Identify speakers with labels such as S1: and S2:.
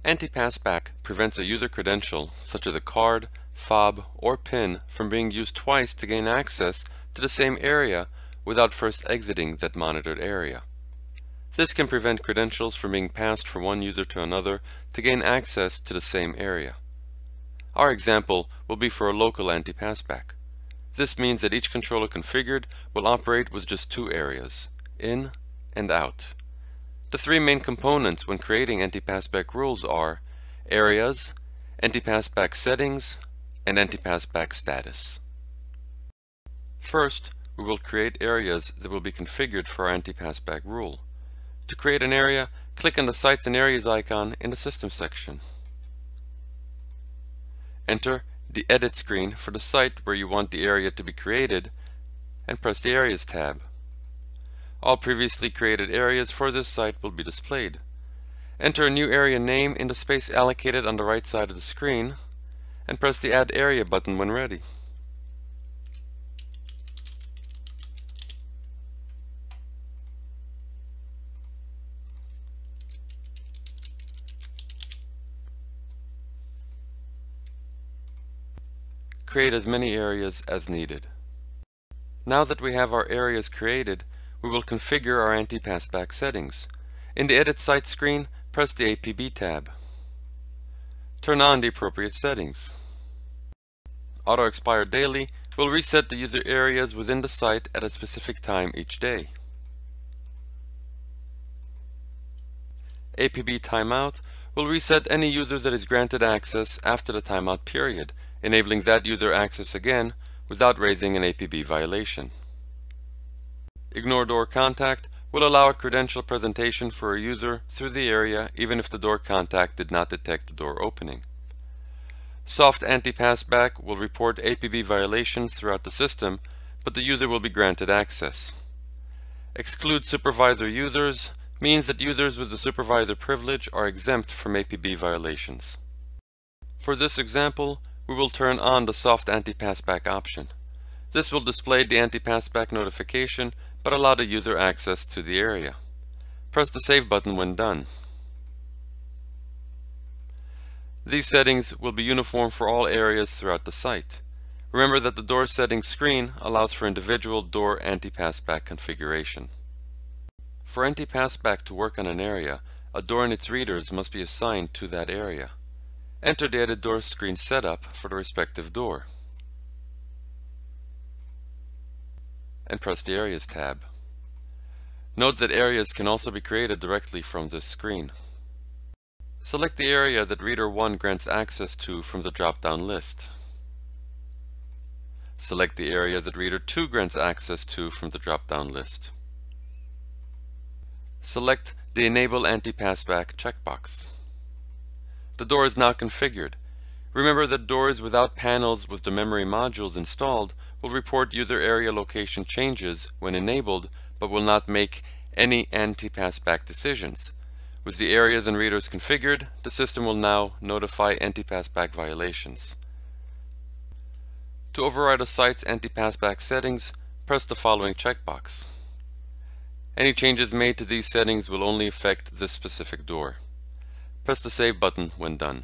S1: Anti-Passback prevents a user credential, such as a card, fob, or PIN, from being used twice to gain access to the same area without first exiting that monitored area. This can prevent credentials from being passed from one user to another to gain access to the same area. Our example will be for a local anti-passback. This means that each controller configured will operate with just two areas, in and out. The three main components when creating anti-passback rules are areas, anti-passback settings, and anti-passback status. First, we will create areas that will be configured for our anti-passback rule. To create an area, click on the Sites and Areas icon in the System section. Enter the Edit screen for the site where you want the area to be created and press the Areas tab. All previously created areas for this site will be displayed. Enter a new area name in the space allocated on the right side of the screen and press the Add Area button when ready. Create as many areas as needed. Now that we have our areas created, we will configure our anti-passback settings. In the Edit Site screen, press the APB tab. Turn on the appropriate settings. Auto Expire Daily will reset the user areas within the site at a specific time each day. APB Timeout will reset any user that is granted access after the timeout period, enabling that user access again without raising an APB violation. Ignore Door Contact will allow a credential presentation for a user through the area even if the door contact did not detect the door opening. Soft Anti-Passback will report APB violations throughout the system, but the user will be granted access. Exclude Supervisor Users means that users with the supervisor privilege are exempt from APB violations. For this example, we will turn on the Soft Anti-Passback option. This will display the anti-passback notification but allow the user access to the area. Press the Save button when done. These settings will be uniform for all areas throughout the site. Remember that the Door Settings screen allows for individual door anti-passback configuration. For anti-passback to work on an area, a door and its readers must be assigned to that area. Enter the Edit Door screen setup for the respective door and press the Areas tab. Note that areas can also be created directly from this screen. Select the area that Reader 1 grants access to from the drop-down list. Select the area that Reader 2 grants access to from the drop-down list. Select the Enable Anti-Passback checkbox. The door is now configured. Remember that doors without panels with the memory modules installed will report user area location changes when enabled, but will not make any anti-passback decisions. With the areas and readers configured, the system will now notify anti-passback violations. To override a site's anti-passback settings, press the following checkbox. Any changes made to these settings will only affect this specific door. Press the Save button when done.